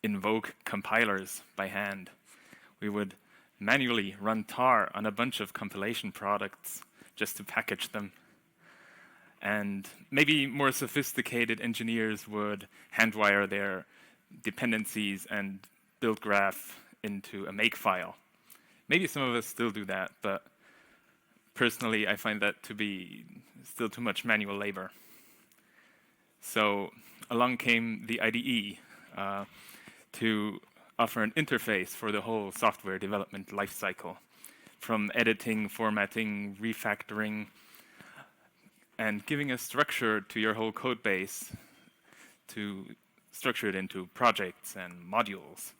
invoke compilers by hand. We would manually run tar on a bunch of compilation products just to package them. And maybe more sophisticated engineers would handwire their dependencies and build graph into a makefile. Maybe some of us still do that, but personally, I find that to be still too much manual labor. So along came the IDE to offer an interface for the whole software development lifecycle, from editing, formatting, refactoring, and giving a structure to your whole code base to structure it into projects and modules.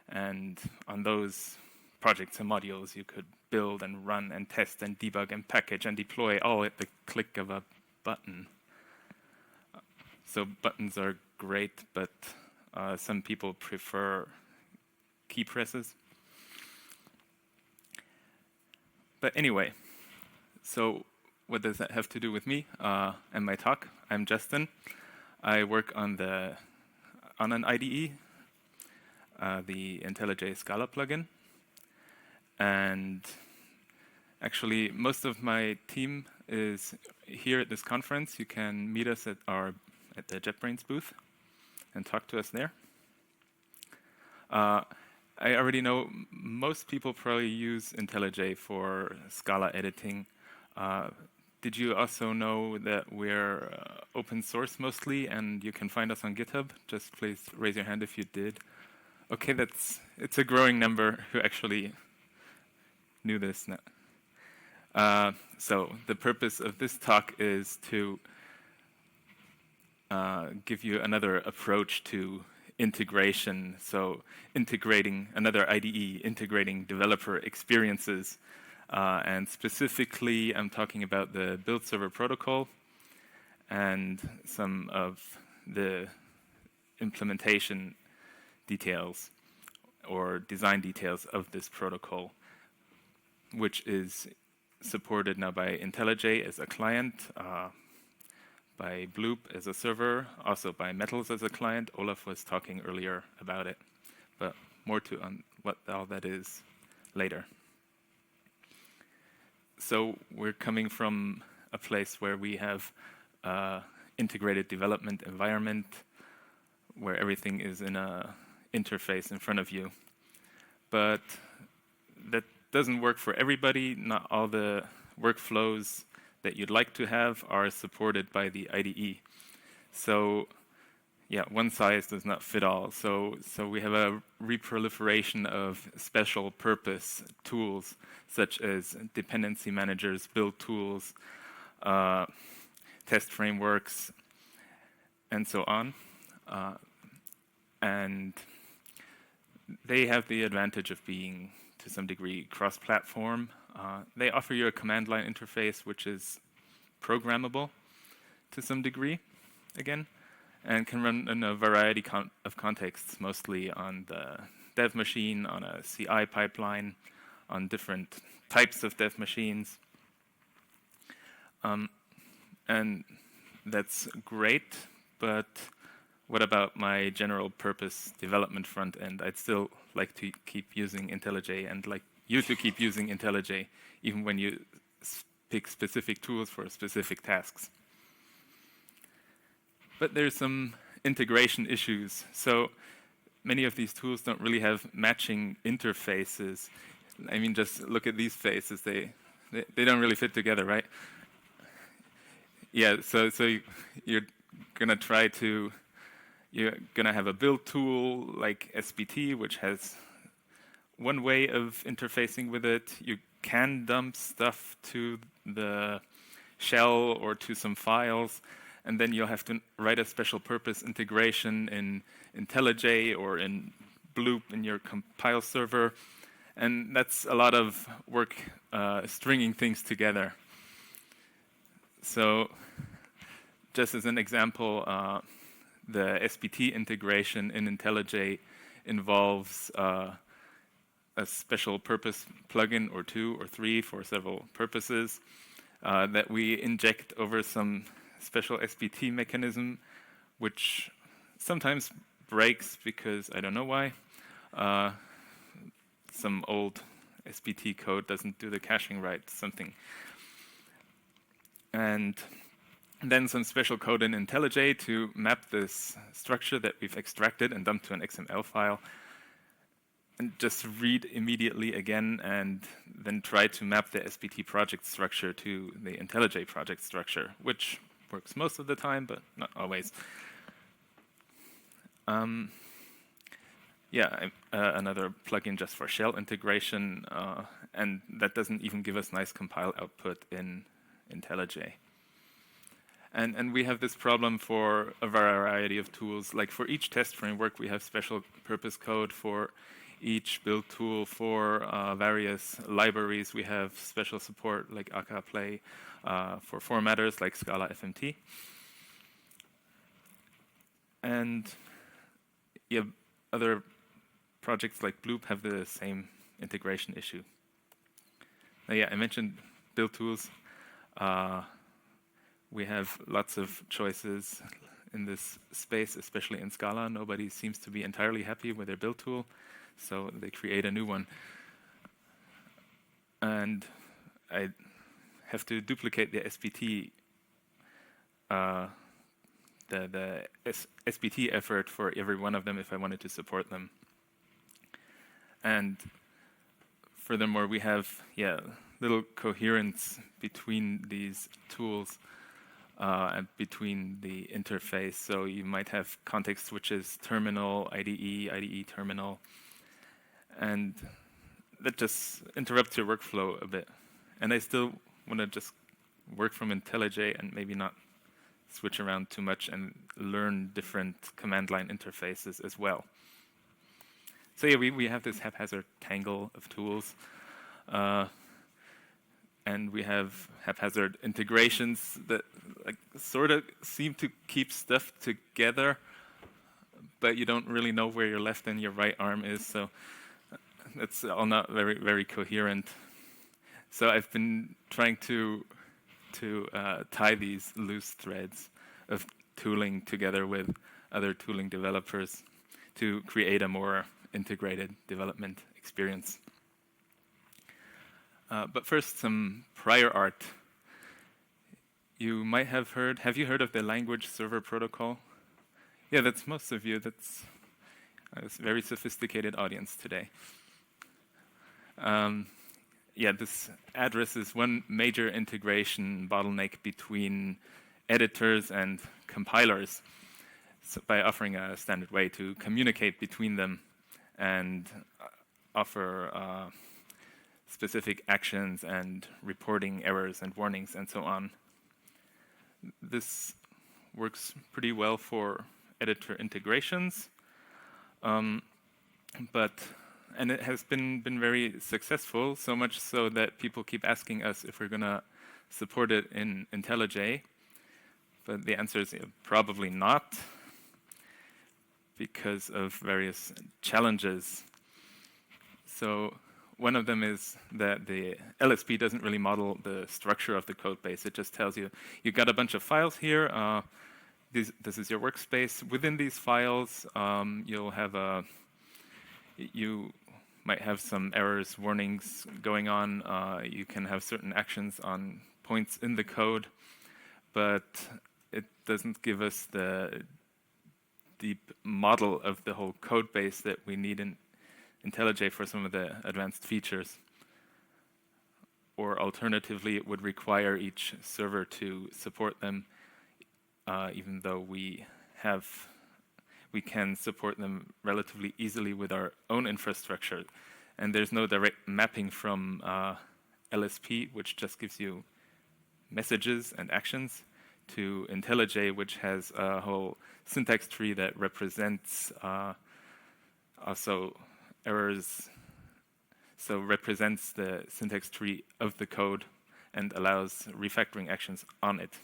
And on those projects and modules, you could build and run and test and debug and package and deploy all at the click of a button. So buttons are great, but some people prefer key presses. But anyway, so what does that have to do with me and my talk? I'm Justin. I work on an IDE, the IntelliJ Scala plugin. And actually, most of my team is here at this conference. You can meet us at the JetBrains booth and talk to us there. I already know most people probably use IntelliJ for Scala editing. Did you also know that we're open source mostly, and you can find us on GitHub? Just please raise your hand if you did. Okay, it's a growing number who actually knew this now. So the purpose of this talk is to give you another approach to integration. So integrating another IDE, integrating developer experiences. And specifically, I'm talking about the build server protocol and some of the implementation details or design details of this protocol, which is supported now by IntelliJ as a client, by Bloop as a server, also by Metals as a client. Olaf was talking earlier about it, but more on what all that is later. So we're coming from a place where we have integrated development environment, where everything is in a interface in front of you. But that doesn't work for everybody. Not all the workflows that you'd like to have are supported by the IDE. So yeah, one size does not fit all. So we have a reproliferation of special purpose tools, such as dependency managers, build tools, test frameworks, and so on. And they have the advantage of being, to some degree, cross-platform. They offer you a command line interface, which is programmable to some degree, again, and can run in a variety of contexts, mostly on the dev machine, on a CI pipeline, on different types of dev machines. And that's great, but what about my general purpose development front end? I'd still like to keep using IntelliJ and like you to keep using IntelliJ, even when you pick specific tools for specific tasks. But there's some integration issues. So many of these tools don't really have matching interfaces. I mean, just look at these faces. They don't really fit together, right? Yeah, so you're gonna you're gonna have a build tool like SBT, which has one way of interfacing with it. You can dump stuff to the shell or to some files, and then you'll have to write a special purpose integration in IntelliJ or in Bloop in your compile server. And that's a lot of work stringing things together. So just as an example, the SBT integration in IntelliJ involves a special purpose plugin or two or three for several purposes that we inject over some special SBT mechanism, which sometimes breaks because I don't know why. Some old SPT code doesn't do the caching right, something. And then some special code in IntelliJ to map this structure that we've extracted and dumped to an XML file, and just read immediately again, and then try to map the SPT project structure to the IntelliJ project structure, which works most of the time, but not always. Another plugin just for shell integration, and that doesn't even give us nice compile output in IntelliJ. And we have this problem for a variety of tools. Like for each test framework, we have special purpose code. For each build tool, for various libraries, we have special support like aka play, for formatters like Scala FMT. And other projects like Bloop have the same integration issue. Now, I mentioned build tools. We have lots of choices in this space, especially in Scala. Nobody seems to be entirely happy with their build tool, so they create a new one. And I have to duplicate the SPT, the SPT effort for every one of them if I wanted to support them. And furthermore, we have little coherence between these tools and between the interface. So you might have context switches, terminal, IDE terminal, and that just interrupts your workflow a bit. And I still want to just work from IntelliJ and maybe not switch around too much and learn different command line interfaces as well. So we have this haphazard tangle of tools. And we have haphazard integrations that sort of seem to keep stuff together, but you don't really know where your left and your right arm is, so it's all not very, very coherent. So I've been trying to tie these loose threads of tooling together with other tooling developers to create a more integrated development experience. But first, some prior art. You might have heard of the language server protocol? Yeah, that's most of you. That's a very sophisticated audience today. This addresses one major integration bottleneck between editors and compilers, so by offering a standard way to communicate between them and offer specific actions and reporting errors and warnings and so on. This works pretty well for editor integrations, and it has been very successful, so much so that people keep asking us if we're going to support it in IntelliJ, but the answer is probably not, because of various challenges. So one of them is that the LSP doesn't really model the structure of the code base. It just tells you, you've got a bunch of files here. This is your workspace. Within these files, you might have some errors, warnings going on. You can have certain actions on points in the code, but it doesn't give us the deep model of the whole code base that we need in IntelliJ for some of the advanced features. Or alternatively, it would require each server to support them, even though we can support them relatively easily with our own infrastructure. And there's no direct mapping from LSP, which just gives you messages and actions, to IntelliJ, which has a whole syntax tree that represents also errors, so represents the syntax tree of the code and allows refactoring actions on it.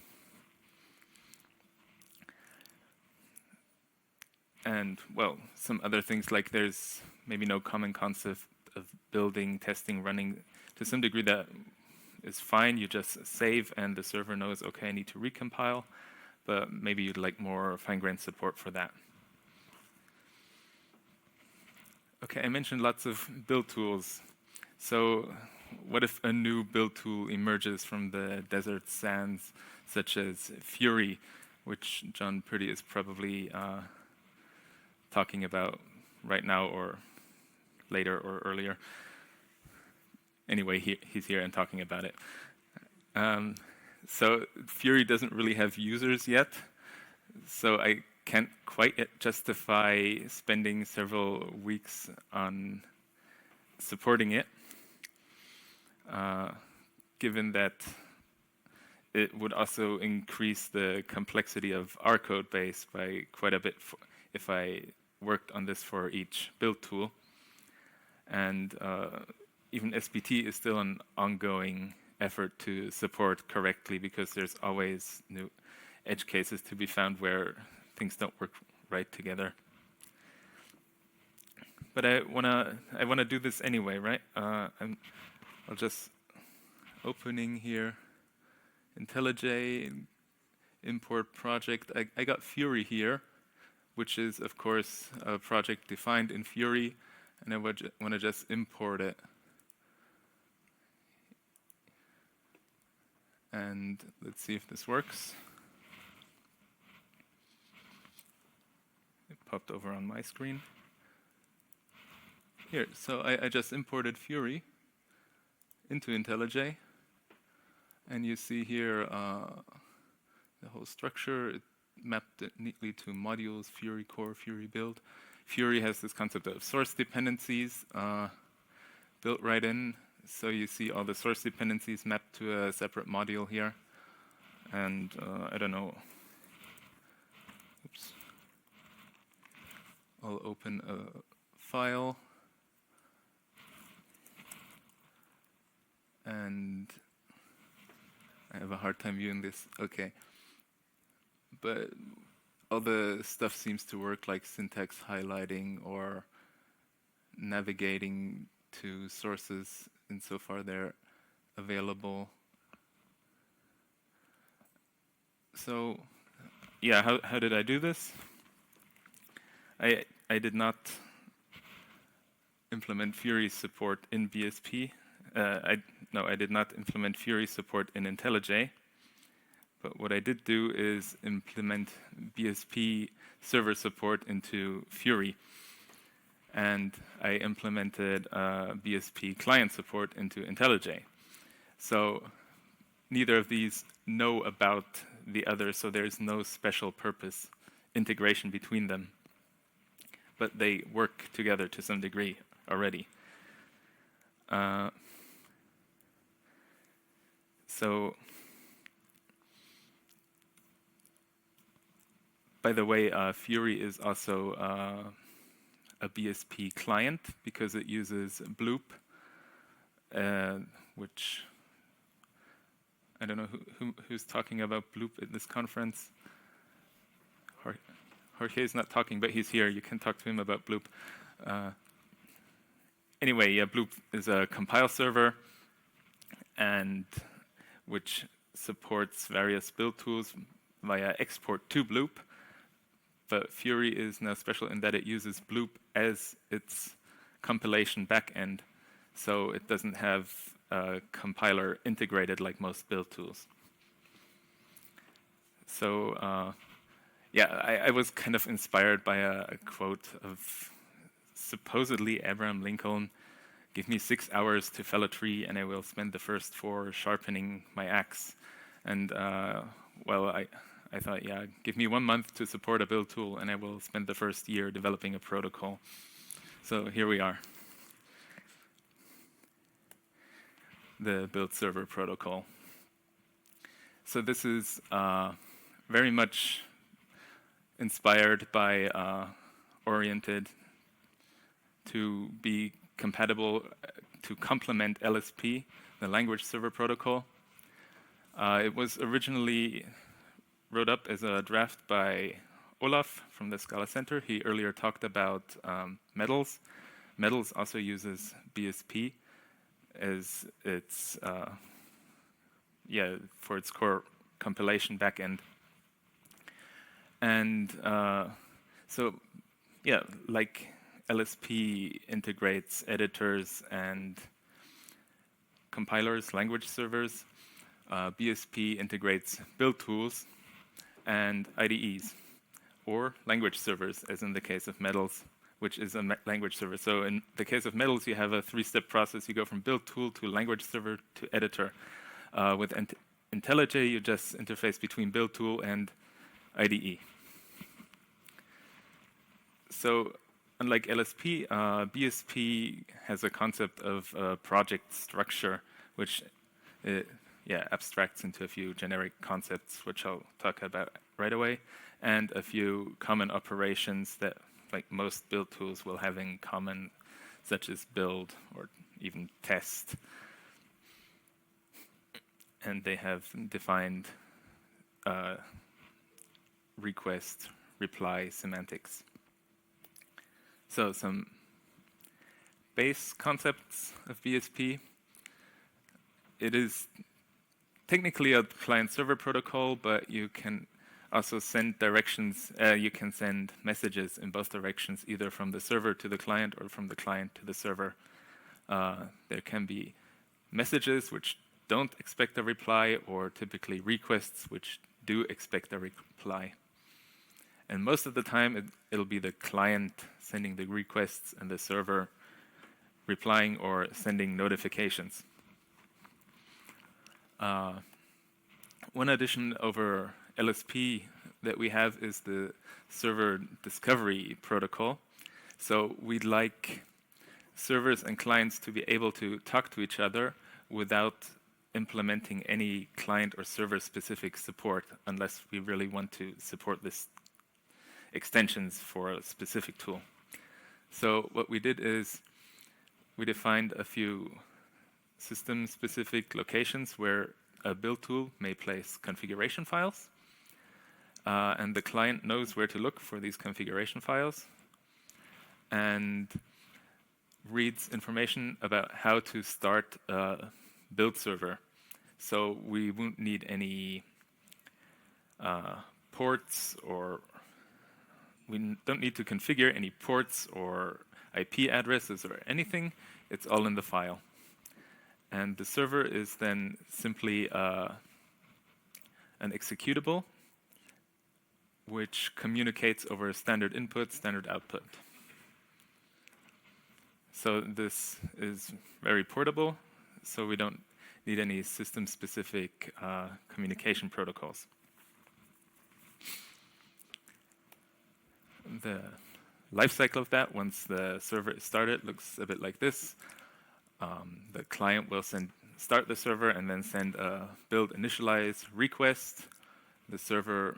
And, well, some other things, like there's maybe no common concept of building, testing, running. To some degree that is fine. You just save and the server knows, okay, I need to recompile, but maybe you'd like more fine-grained support for that. Okay, I mentioned lots of build tools. So what if a new build tool emerges from the desert sands, such as Fury, which John Purdy is probably talking about right now or later or earlier. Anyway, he's here and talking about it. So Fury doesn't really have users yet, so I can't quite yet justify spending several weeks on supporting it, given that it would also increase the complexity of our code base by quite a bit if I worked on this for each build tool. And even SBT is still an ongoing effort to support correctly, because there's always new edge cases to be found where things don't work right together. But I wanna do this anyway, right? I'll just opening here, IntelliJ import project. I got Fury here, which is of course a project defined in Fury, and I want to just import it. And let's see if this works. It popped over on my screen. Here, so I just imported Fury into IntelliJ, and you see here the whole structure. It mapped it neatly to modules, Fury core, Fury build. Fury has this concept of source dependencies built right in, so you see all the source dependencies mapped to a separate module here. And I don't know, oops. I'll open a file, and I have a hard time viewing this. Okay, but all the stuff seems to work, like syntax highlighting or navigating to sources insofar they're available. So yeah, how did I do this? I did not implement Fury support in BSP. I did not implement Fury support in IntelliJ. But what I did do is implement BSP server support into Fury. And I implemented BSP client support into IntelliJ. So neither of these know about the other, so there's no special purpose integration between them. But they work together to some degree already. So, by the way, Fury is also a BSP client because it uses Bloop, which I don't know who's talking about Bloop at this conference. Jorge is not talking, but he's here. You can talk to him about Bloop. Anyway, yeah, Bloop is a compile server, and which supports various build tools via export to Bloop. But Fury is now special in that it uses Bloop as its compilation backend, so it doesn't have a compiler integrated like most build tools. So yeah, I was kind of inspired by a quote of supposedly Abraham Lincoln: "Give me 6 hours to fell a tree, and I will spend the first 4 sharpening my axe." And well, I thought, yeah, give me 1 month to support a build tool, and I will spend the first year developing a protocol. So here we are, the build server protocol. So this is very much inspired by, oriented to be compatible, to complement LSP, the language server protocol. It was originally wrote up as a draft by Olaf from the Scala Center. He earlier talked about Metals. Metals also uses BSP as its, for its core compilation backend. And so, yeah, like LSP integrates editors and compilers, language servers. BSP integrates build tools and IDEs, or language servers, as in the case of Metals, which is a language server. So in the case of Metals, you have a three-step process. You go from build tool to language server to editor. With IntelliJ, you just interface between build tool and IDE. So unlike LSP, BSP has a concept of project structure, which abstracts into a few generic concepts, which I'll talk about right away, and a few common operations that like most build tools will have in common, such as build or even test. And they have defined request, reply semantics. So some base concepts of BSP. It is technically a client-server protocol, but you can also send directions. You can send messages in both directions, either from the server to the client or from the client to the server. There can be messages which don't expect a reply, or typically requests which do expect a reply. And most of the time, it'll be the client sending the requests and the server replying or sending notifications. One addition over LSP that we have is the server discovery protocol. So we'd like servers and clients to be able to talk to each other without implementing any client or server specific support, unless we really want to support this extensions for a specific tool. So what we did is we defined a few system specific locations where a build tool may place configuration files, and the client knows where to look for these configuration files and reads information about how to start a build server. So we won't need any ports, or we don't need to configure any ports or IP addresses or anything. It's all in the file. And the server is then simply an executable which communicates over standard input, standard output. So this is very portable, so we don't need any system-specific communication protocols. The lifecycle of that, once the server is started, looks a bit like this. The client will start the server and then send a build initialize request. The server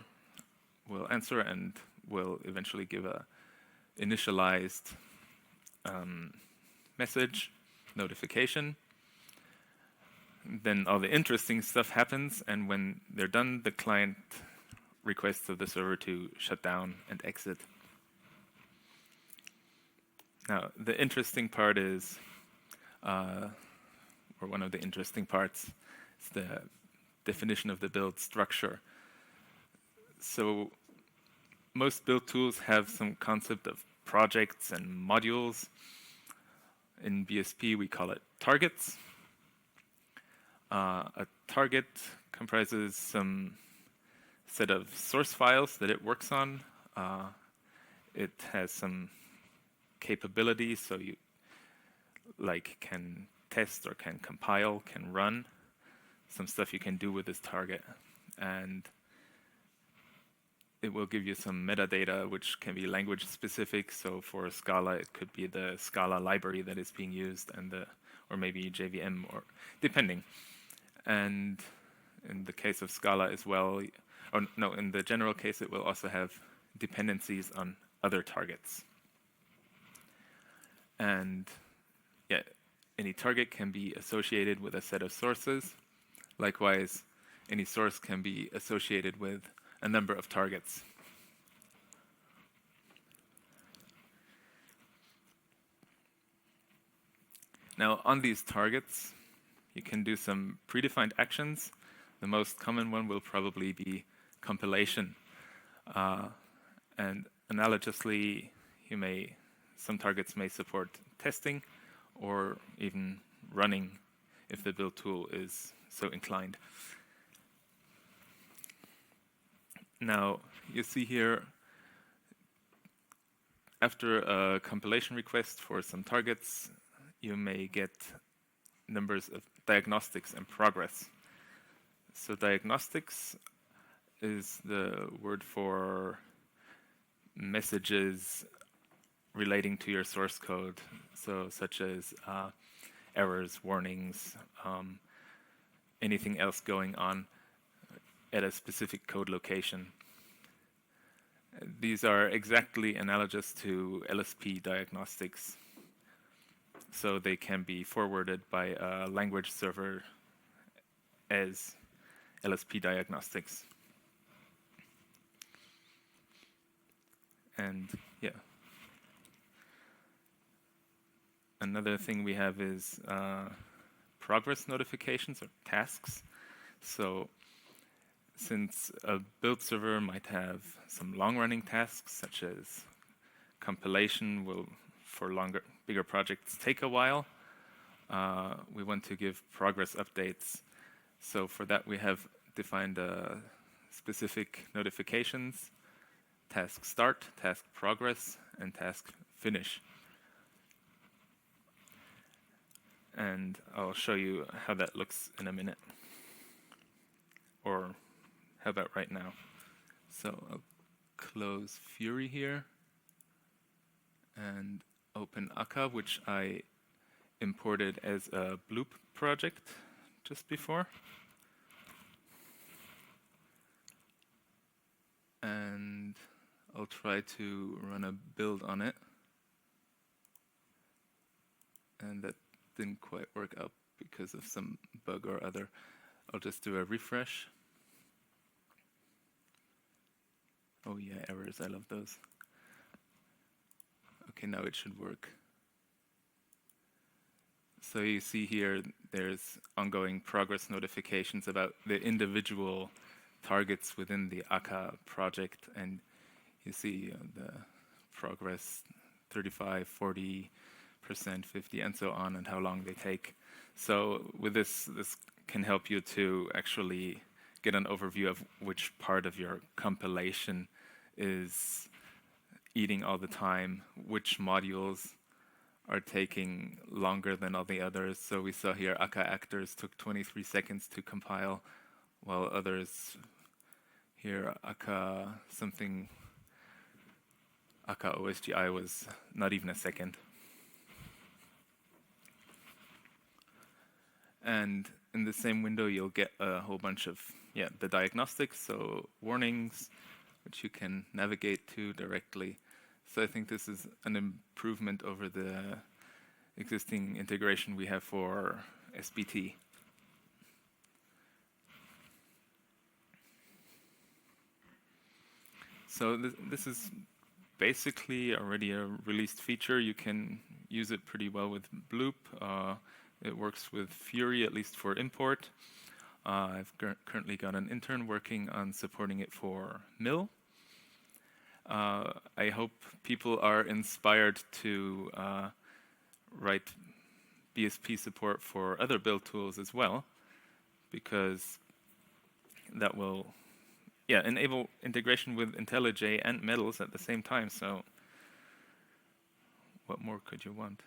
will answer and will eventually give a initialized message notification. Then all the interesting stuff happens, and when they're done, the client requests of the server to shut down and exit. Now, the interesting part is, or one of the interesting parts, is the definition of the build structure. So most build tools have some concept of projects and modules. In BSP, we call it targets. A target comprises some set of source files that it works on. It has some capabilities, so you can test or can compile, can run, some stuff you can do with this target. And it will give you some metadata, which can be language specific. So for Scala, it could be the Scala library that is being used, and or maybe JVM, or depending. And in the case of Scala as well, or no, in the general case, it will also have dependencies on other targets. And yeah, any target can be associated with a set of sources. Likewise, any source can be associated with a number of targets. Now, on these targets, you can do some predefined actions. The most common one will probably be compilation. And analogously, you may some targets may support testing or even running if the build tool is so inclined. Now, you see here, after a compilation request for some targets, you may get numbers of diagnostics and progress. So diagnostics is the word for messages relating to your source code, so such as errors, warnings, anything else going on at a specific code location. These are exactly analogous to LSP diagnostics, so they can be forwarded by a language server as LSP diagnostics. And yeah. Another thing we have is progress notifications or tasks. So since a build server might have some long-running tasks, such as compilation will, for bigger projects, take a while, we want to give progress updates. So for that, we have defined specific notifications: task start, task progress, and task finish. And I'll show you how that looks in a minute. Or how about right now? So I'll close Fury here and open Akka, which I imported as a Bloop project just before. And I'll try to run a build on it. And that didn't quite work out because of some bug or other. I'll just do a refresh. Oh yeah, errors, I love those. Okay, now it should work. So you see here, there's ongoing progress notifications about the individual targets within the Akka project, and you see the progress 35, 40%, 50, and so on, and how long they take. So with this can help you to actually get an overview of which part of your compilation is eating all the time, which modules are taking longer than all the others. So we saw here Akka actors took 23 seconds to compile, while others here, Akka OSGI was not even a second. And in the same window, you'll get a whole bunch of the diagnostics, so warnings, which you can navigate to directly. So I think this is an improvement over the existing integration we have for SBT. So this is basically already a released feature. You can use it pretty well with Bloop. It works with Fury, at least for import. I've currently got an intern working on supporting it for Mill. I hope people are inspired to write BSP support for other build tools as well, because that will enable integration with IntelliJ and Metals at the same time. So what more could you want?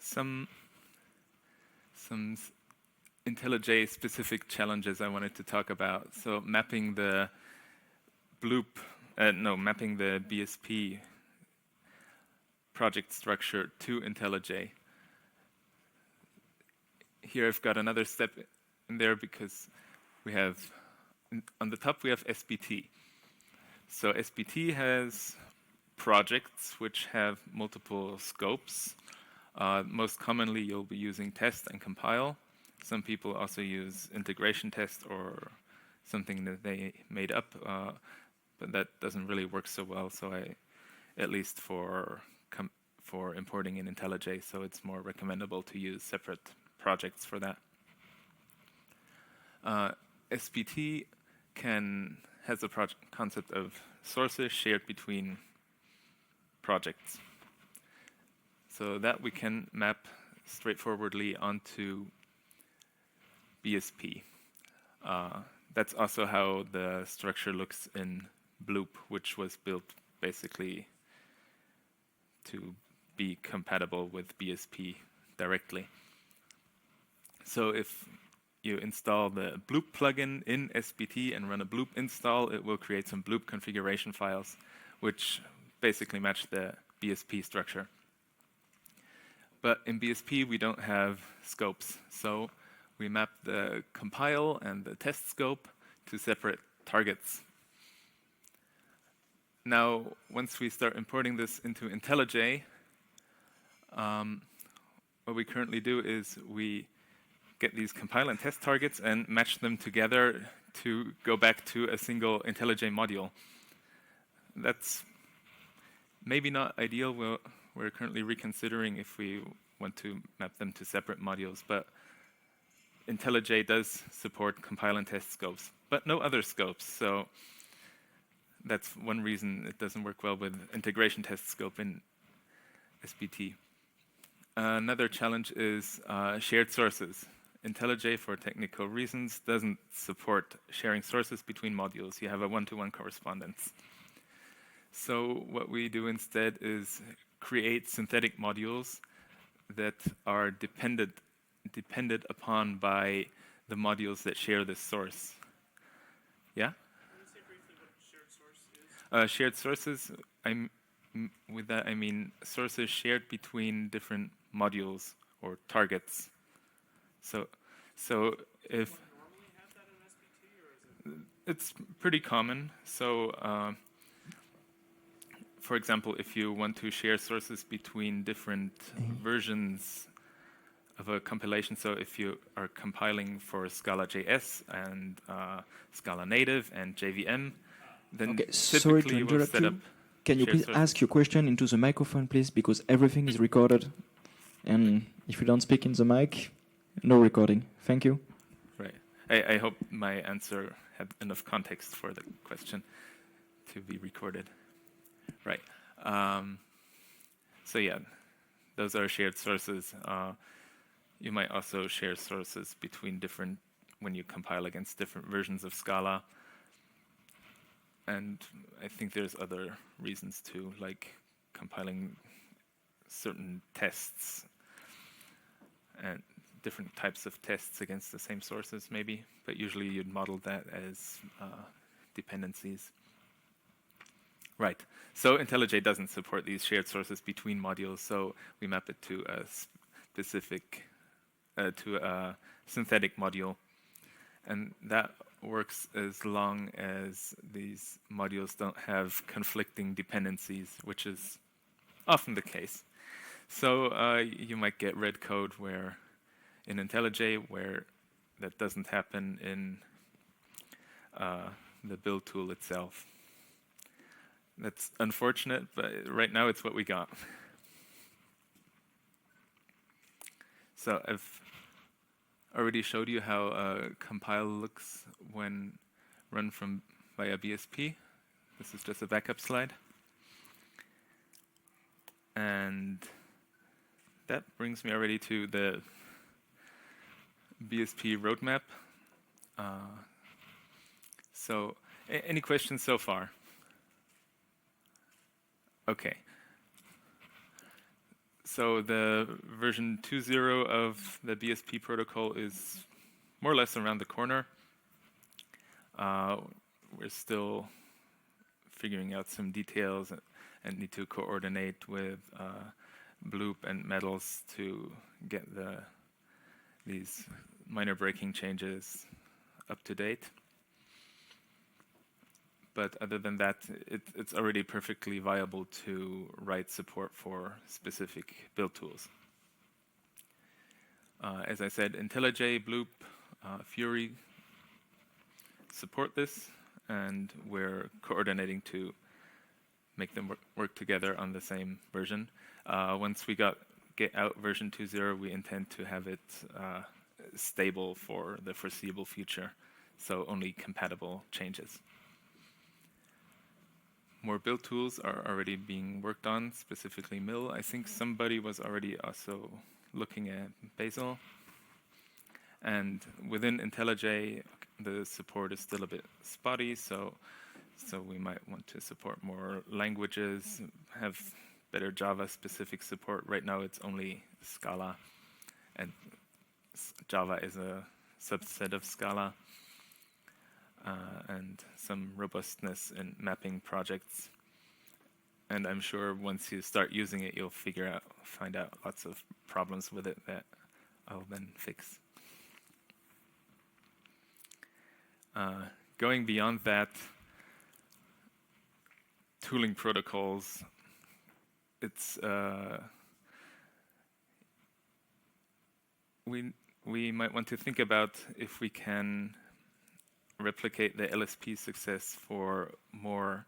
Some IntelliJ specific challenges I wanted to talk about. So mapping the mapping the BSP project structure to IntelliJ. Here I've got another step in there because we have, on the top we have SBT. So SBT has projects which have multiple scopes. Most commonly you'll be using test and compile. Some people also use integration test or something that they made up, but that doesn't really work so well. So at least for importing in IntelliJ, so it's more recommendable to use separate projects for that. SBT has a concept of sources shared between projects. So that we can map straightforwardly onto BSP. That's also how the structure looks in Bloop, which was built basically to be compatible with BSP directly. So if you install the Bloop plugin in SBT and run a Bloop install, it will create some Bloop configuration files, which basically match the BSP structure. But in BSP, we don't have scopes. So we map the compile and the test scope to separate targets. Now, once we start importing this into IntelliJ, what we currently do is we get these compile and test targets and match them together to go back to a single IntelliJ module. That's maybe not ideal. We're currently reconsidering if we want to map them to separate modules, but IntelliJ does support compile and test scopes, but no other scopes. So that's one reason it doesn't work well with integration test scope in SBT. Another challenge is shared sources. IntelliJ, for technical reasons, doesn't support sharing sources between modules. You have a one-to-one correspondence. So what we do instead is create synthetic modules that are depended upon by the modules that share this source. Yeah? Can you say briefly what shared source is? Shared sources, with that I mean sources shared between different modules or targets. So if Do you normally have that in SBT, or is it? it's pretty common. So for example, if you want to share sources between different versions of a compilation, so if you are compiling for Scala JS and Scala Native and JVM, then Okay, sorry to typically we'll interrupt set up you. Can you shared please sources. ask your question into the microphone, please, because everything is recorded, and if you don't speak in the mic, no recording. Thank you. Right. I hope my answer had enough context for the question to be recorded. Right. So yeah, those are shared sources. You might also share sources between different, when you compile against different versions of Scala. And I think there's other reasons too, like compiling certain tests and different types of tests against the same sources maybe, but usually you'd model that as dependencies. Right, so IntelliJ doesn't support these shared sources between modules, so we map it to a specific, to a synthetic module. And that works as long as these modules don't have conflicting dependencies, which is often the case. So you might get red code where in IntelliJ where that doesn't happen in the build tool itself. That's unfortunate, but right now it's what we got. So I've already showed you how compile looks when run via BSP. This is just a backup slide. And that brings me already to the BSP Roadmap. So any questions so far? Okay. So the version 2.0 of the BSP protocol is more or less around the corner. We're still figuring out some details and need to coordinate with Bloop and Metals to get these minor breaking changes up to date. But other than that, it's already perfectly viable to write support for specific build tools. As I said, IntelliJ, Bloop, Fury support this, and we're coordinating to make them work together on the same version. Once we get out version 2.0, we intend to have it stable for the foreseeable future, so only compatible changes. more build tools are already being worked on, specifically Mill. I think somebody was already also looking at Bazel. And within IntelliJ, the support is still a bit spotty, so we might want to support more languages, have better Java-specific support. Right now, it's only Scala, and Java is a subset of Scala, and some robustness in mapping projects. And I'm sure once you start using it, you'll find out lots of problems with it that I'll then fix. Going beyond that, tooling protocols, it's we might want to think about if we can replicate the LSP success for more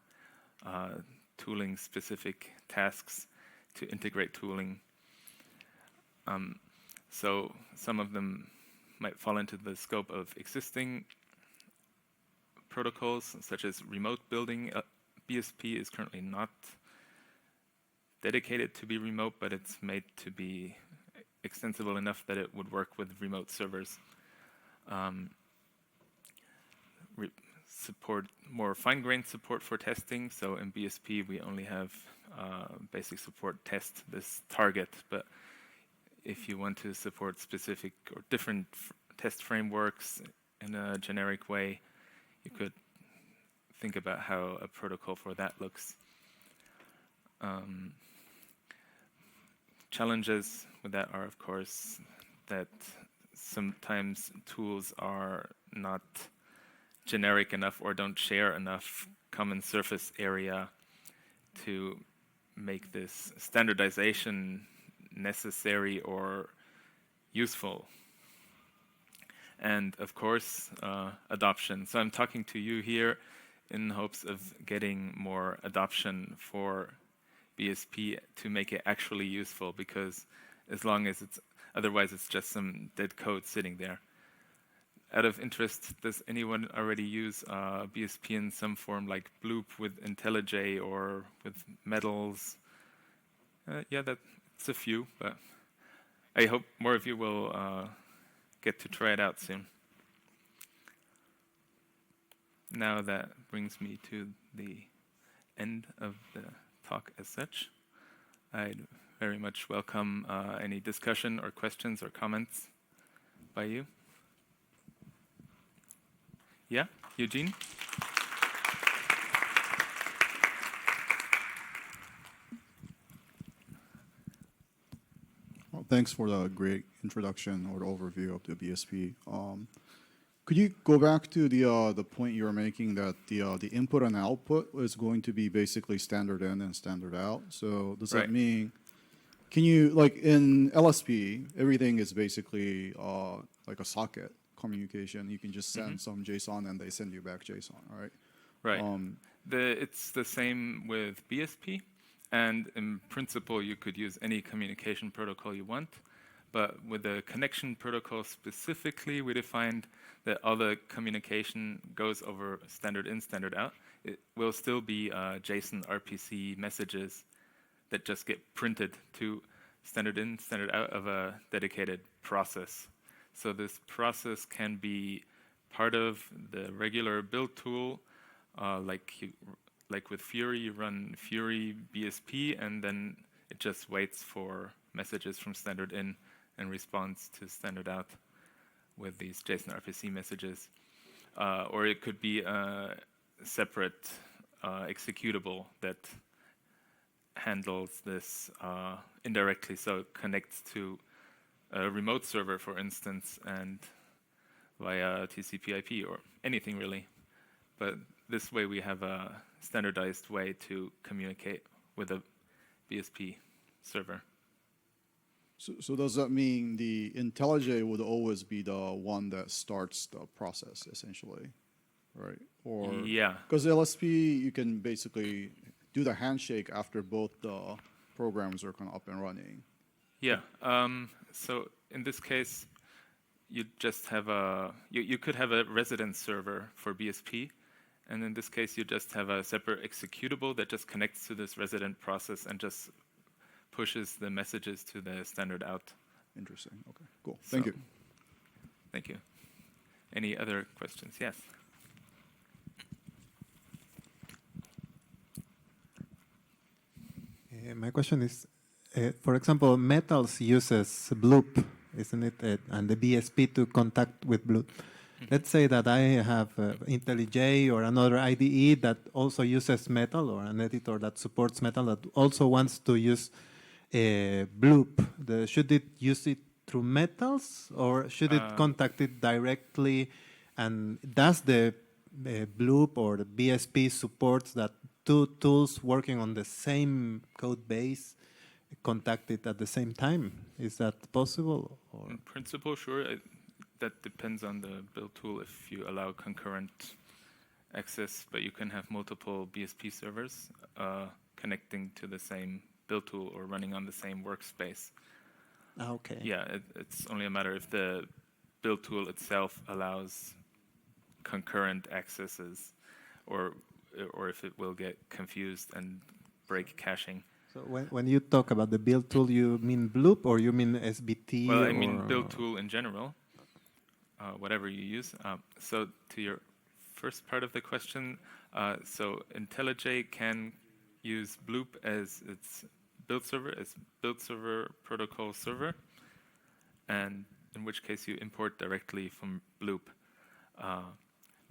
tooling-specific tasks to integrate tooling. So some of them might fall into the scope of existing protocols, such as remote building. BSP is currently not dedicated to be remote, but it's made to be extensible enough that it would work with remote servers. Support more fine-grained support for testing. So in BSP, we only have basic support test this target, but if you want to support specific or different test frameworks in a generic way, you could think about how a protocol for that looks. Challenges with that are, of course, that sometimes tools are not generic enough or don't share enough common surface area to make this standardization necessary or useful. And of course, adoption. So I'm talking to you here in hopes of getting more adoption for BSP to make it actually useful, because as long as otherwise it's just some dead code sitting there. Out of interest, does anyone already use BSP in some form, like Bloop with IntelliJ or with Metals? Yeah, that's a few, but I hope more of you will get to try it out soon. Now that brings me to the end of the talk as such. I'd very much welcome any discussion or questions or comments by you. Yeah, Eugene? Well, thanks for the great introduction or the overview of the BSP. Could you go back to the point you were making that the input and output is going to be basically standard in and standard out? So does that mean, can you, like in LSP, everything is basically like a socket communication. You can just send some JSON and they send you back JSON, right? Right. It's the same with BSP. And in principle, you could use any communication protocol you want. But with the connection protocol specifically, we defined that all the communication goes over standard in, standard out. It will still be JSON RPC messages that just get printed to standard in, standard out of a dedicated process. So this process can be part of the regular build tool, like with Fury, you run Fury BSP, and then it just waits for messages from standard in and responds to standard out with these JSON RPC messages. Or it could be a separate executable that handles this indirectly, so it connects to a remote server, for instance, and via TCP/IP or anything really. But this way we have a standardized way to communicate with a BSP server. So does that mean the IntelliJ would always be the one that starts the process, essentially, right? Or yeah, because LSP, you can basically do the handshake after both the programs are kind of up and running. Yeah. So in this case, you just have you could have a resident server for BSP, And in this case, you just have a separate executable that just connects to this resident process and just pushes the messages to the standard out. Interesting. Okay, cool. Thank you. Thank you. Any other questions? Yes. My question is, for example, metals uses Bloop, isn't it? And the BSP to contact with Bloop. Let's say that I have IntelliJ or another IDE that also uses metal, or an editor that supports metal that also wants to use Bloop. Should it use it through metals, or should it contact it directly? And does the Bloop or the BSP supports that two tools working on the same code base contact it at the same time? Is that possible? Or? In principle, sure. That depends on the build tool if you allow concurrent access, but you can have multiple BSP servers connecting to the same build tool or running on the same workspace. Okay. Yeah, it's only a matter if the build tool itself allows concurrent accesses, or if it will get confused and break caching. So when you talk about the build tool, you mean Bloop or you mean SBT? Well, I mean build tool in general, whatever you use. So to your first part of the question, so IntelliJ can use Bloop as its build server protocol server, and in which case you import directly from Bloop.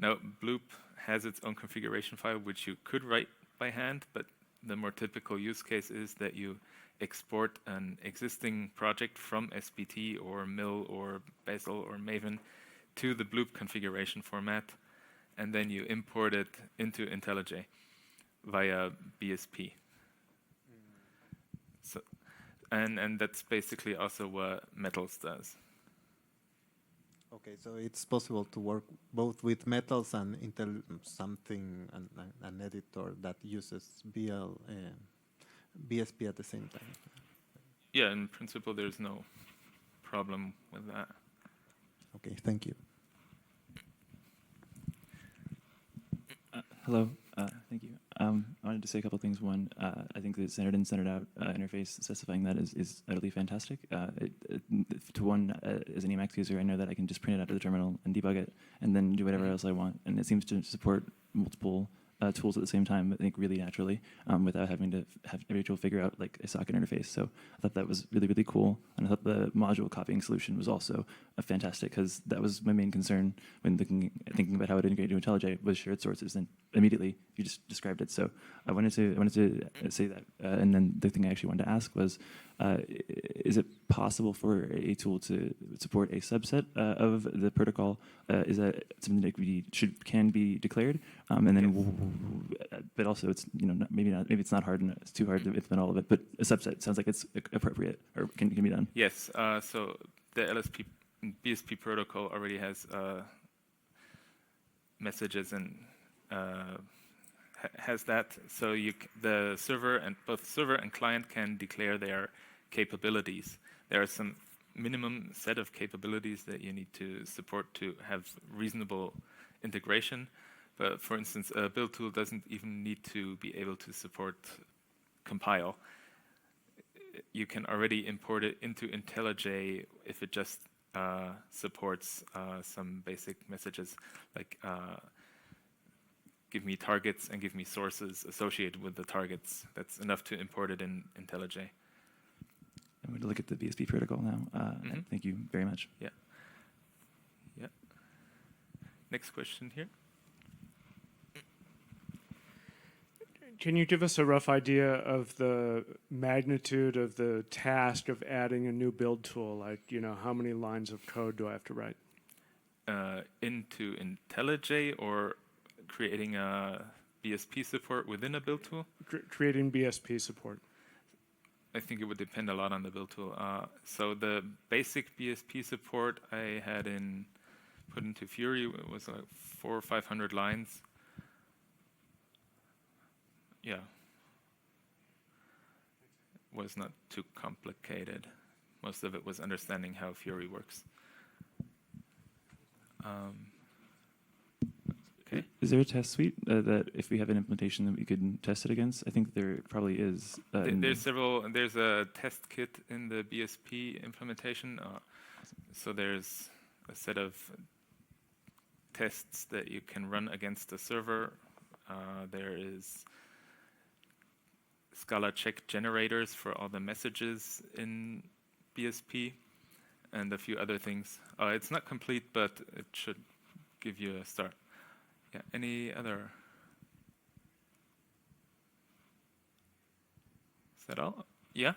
Now, Bloop has its own configuration file, which you could write by hand, but the more typical use case is that you export an existing project from SBT or Mill or Bazel or Maven to the Bloop configuration format, and then you import it into IntelliJ via BSP. So, and that's basically also what Metals does. Okay, so it's possible to work both with Metals and an editor that uses BSP at the same time. Yeah, in principle, there's no problem with that. Okay, thank you. Hello, thank you. I wanted to say a couple of things. One, I think the standard in, standard out interface specifying that is utterly fantastic. As an Emacs user, I know that I can just print it out of the terminal and debug it, and then do whatever else I want. And it seems to support multiple tools at the same time, I think really naturally, without having to have every tool figure out like a socket interface. So I thought that was really, really cool. And I thought the module copying solution was also fantastic, because that was my main concern when thinking about how it integrated into IntelliJ was shared sources, and immediately you just described it. So I wanted to say that. And then the thing I actually wanted to ask was, is it possible for a tool to support a subset of the protocol? Is that something that can be declared? And then, but also it's maybe it's not hard, and it's too hard to implement all of it. But a subset sounds like it's appropriate or can be done. Yes. So the LSP BSP protocol already has messages and has that. So the server and both server and client can declare their capabilities. There are some minimum set of capabilities that you need to support to have reasonable integration. But for instance, a build tool doesn't even need to be able to support compile. You can already import it into IntelliJ if it just supports some basic messages like give me targets and give me sources associated with the targets. That's enough to import it in IntelliJ. I'm going to look at the BSP protocol now. Thank you very much. Yeah. Yeah. Next question here. Can you give us a rough idea of the magnitude of the task of adding a new build tool? Like, how many lines of code do I have to write? Into IntelliJ or creating a BSP support within a build tool? Creating BSP support. I think it would depend a lot on the build tool. So the basic BSP support I had put into Fury was like 400 or 500 lines. Yeah. Was not too complicated. Most of it was understanding how Fury works. Okay. Is there a test suite that if we have an implementation that we could test it against? I think there probably is. There's several. There's a test kit in the BSP implementation. So there's a set of tests that you can run against the server. There is Scala check generators for all the messages in BSP, and a few other things. It's not complete, but it should give you a start. Yeah. Any other? Is that all? Yeah.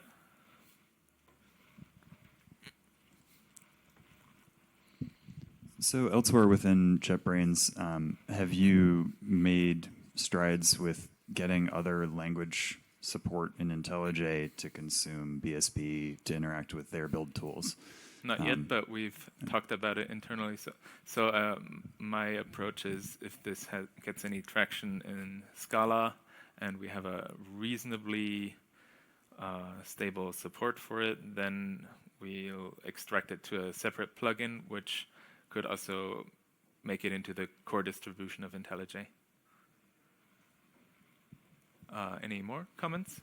So elsewhere within JetBrains, have you made strides with getting other language support in IntelliJ to consume BSP to interact with their build tools? Not yet, but we've talked about it internally. So my approach is if this gets any traction in Scala and we have a reasonably stable support for it, then we'll extract it to a separate plugin, which could also make it into the core distribution of IntelliJ. Any more comments?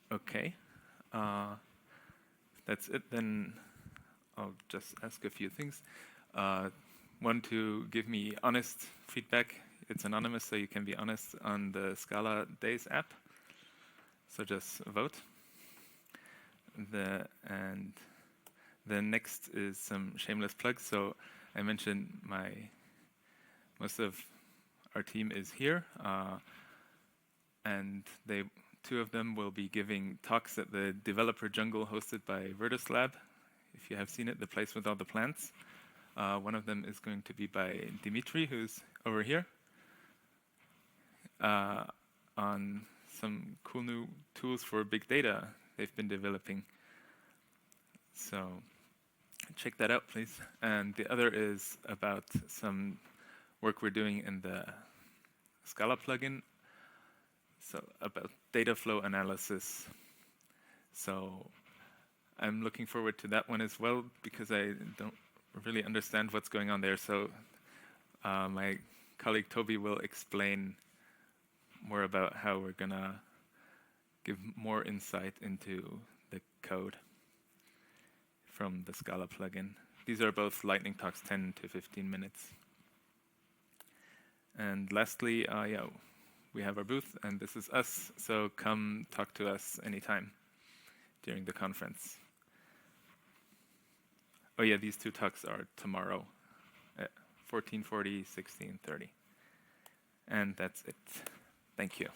Okay. That's it. Then I'll just ask a few things. One, to give me honest feedback. It's anonymous, so you can be honest on the Scala Days app. So just vote. And the next is some shameless plugs. So I mentioned most of our team is here, and two of them will be giving talks at the Developer Jungle hosted by Virtus Lab. If you have seen it, the place with all the plants. One of them is going to be by Dimitri, who's over here, on some cool new tools for big data they've been developing. So check that out, please. And the other is about some work we're doing in the Scala plugin, so about data flow analysis. So I'm looking forward to that one as well, because I don't really understand what's going on there. So my colleague Toby will explain more about how we're gonna give more insight into the code from the Scala plugin. These are both lightning talks, 10 to 15 minutes. And lastly, we have our booth, and this is us, so come talk to us anytime during the conference. Oh yeah, these two talks are tomorrow at 14:40, 16:30. And that's it. Thank you.